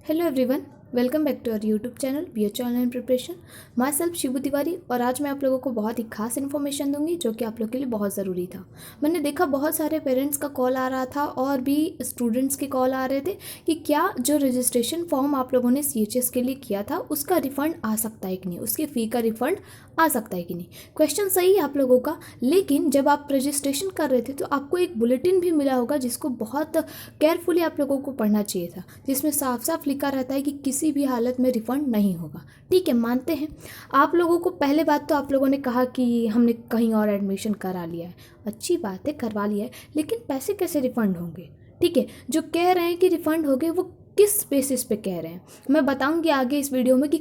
Hello everyone, welcome back to our YouTube channel BHA online preparation. Myself Shibu Tiwari, और आज मैं आप लोगों को बहुत ही खास इन्फॉर्मेशन दूंगी जो कि आप लोग के लिए बहुत ज़रूरी था। मैंने देखा बहुत सारे पेरेंट्स का कॉल आ रहा था और भी स्टूडेंट्स के कॉल आ रहे थे कि क्या जो रजिस्ट्रेशन फॉर्म आप लोगों ने सीएचएस के लिए किया था उसका रिफ़ंड आ सकता है कि नहीं, उसकी फ़ी का रिफ़ंड आ सकता है कि नहीं। क्वेश्चन सही है आप लोगों का, लेकिन जब आप रजिस्ट्रेशन कर रहे थे तो आपको एक बुलेटिन भी मिला होगा जिसको बहुत केयरफुली आप लोगों को पढ़ना चाहिए था, जिसमें साफ साफ लिखा रहता है कि किसी भी हालत में रिफ़ंड नहीं होगा। ठीक है, मानते हैं आप लोगों को। पहले बात तो आप लोगों ने कहा कि हमने कहीं और एडमिशन करा लिया है, अच्छी बात है, करवा लिया है, लेकिन पैसे कैसे रिफ़ंड होंगे? ठीक है, जो कह रहे हैं कि रिफ़ंड हो गए वो किस बेसिस पे कह रहे हैं, मैं बताऊंगी आगे इस वीडियो में कि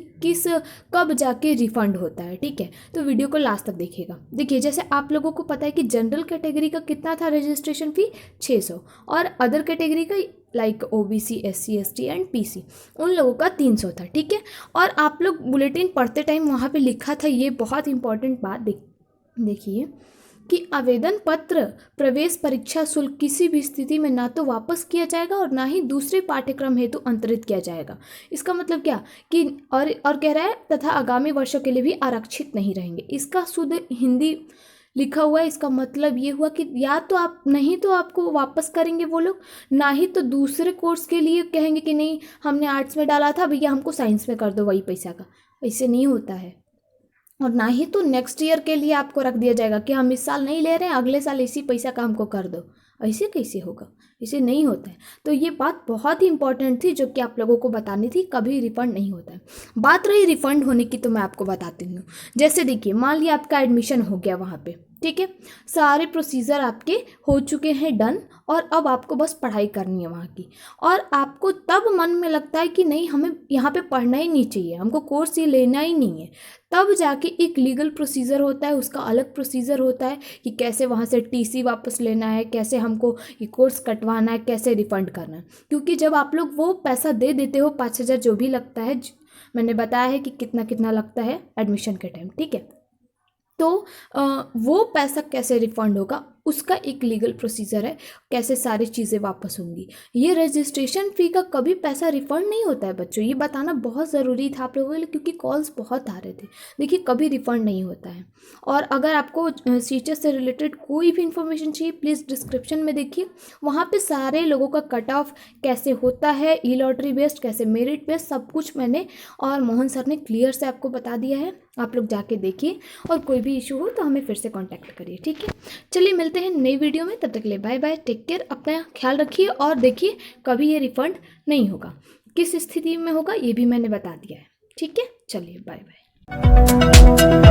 कब जाके रिफ़ंड होता है। ठीक है, तो वीडियो को लास्ट तक देखिएगा। देखिए, जैसे आप लोगों को पता है कि जनरल कैटेगरी का कितना था रजिस्ट्रेशन फ़ी, 600, और अदर कैटेगरी का like OBC, SC, ST and PC, उन लोगों का 300 था। ठीक है, और आप लोग बुलेटिन पढ़ते टाइम वहाँ पे लिखा था, ये बहुत इंपॉर्टेंट बात देखिए कि आवेदन पत्र प्रवेश परीक्षा शुल्क किसी भी स्थिति में ना तो वापस किया जाएगा और ना ही दूसरे पाठ्यक्रम हेतु अंतरित किया जाएगा। इसका मतलब क्या कि और कह रहा है तथा आगामी वर्षों के लिए भी आरक्षित नहीं रहेंगे। इसका शुद्ध हिंदी लिखा हुआ है, इसका मतलब ये हुआ कि या तो आप नहीं तो आपको वापस करेंगे वो लोग, ना ही तो दूसरे कोर्स के लिए कहेंगे कि नहीं हमने आर्ट्स में डाला था भैया हमको साइंस में कर दो वही पैसा का। ऐसे नहीं होता है। और ना ही तो नेक्स्ट ईयर के लिए आपको रख दिया जाएगा कि हम इस साल नहीं ले रहे हैं, अगले साल इसी पैसा का हमको कर दो। ऐसे कैसे होगा? इसे नहीं होता है। तो ये बात बहुत ही इंपॉर्टेंट थी जो कि आप लोगों को बतानी थी, कभी रिफंड नहीं होता है। बात रही रिफंड होने की, तो मैं आपको बताती हूँ। जैसे देखिए, मान लिया आपका एडमिशन हो गया वहाँ पे, ठीक है, सारे प्रोसीजर आपके हो चुके हैं डन, और अब आपको बस पढ़ाई करनी है वहाँ की, और आपको तब मन में लगता है कि नहीं हमें यहाँ पे पढ़ना ही नहीं चाहिए, हमको कोर्स ये लेना ही नहीं है, तब जाके एक लीगल प्रोसीजर होता है, उसका अलग प्रोसीजर होता है कि कैसे वहाँ से टीसी वापस लेना है, कैसे हमको ये कोर्स कटवाना है, कैसे रिफंड करना है। क्योंकि जब आप लोग वो पैसा दे देते हो, 5,000 जो भी लगता है, मैंने बताया है कि कितना कितना लगता है एडमिशन के टाइम, ठीक है, तो वो पैसा कैसे रिफंड होगा उसका एक लीगल प्रोसीजर है, कैसे सारी चीज़ें वापस होंगी। ये रजिस्ट्रेशन फ़ी का कभी पैसा रिफ़ंड नहीं होता है बच्चों, ये बताना बहुत ज़रूरी था आप लोगों के लिए, क्योंकि कॉल्स बहुत आ रहे थे। देखिए, कभी रिफ़ंड नहीं होता है। और अगर आपको सीटेस से रिलेटेड कोई भी इन्फॉर्मेशन चाहिए, प्लीज़ डिस्क्रिप्शन में देखिए, वहाँ पर सारे लोगों का कट ऑफ कैसे होता है, ई लॉटरी बेस्ड, कैसे मेरिट बेस्ड, सब कुछ मैंने और मोहन सर ने क्लियर से आपको बता दिया है। आप लोग जाके देखिए, और कोई भी इशू हो तो हमें फिर से कांटेक्ट करिए। ठीक है, चलिए मिलते हैं नई वीडियो में, तब तक के लिए बाय बाय, टेक केयर, अपना ख्याल रखिए, और देखिए कभी ये रिफंड नहीं होगा, किस स्थिति में होगा ये भी मैंने बता दिया है। ठीक है, चलिए बाय बाय।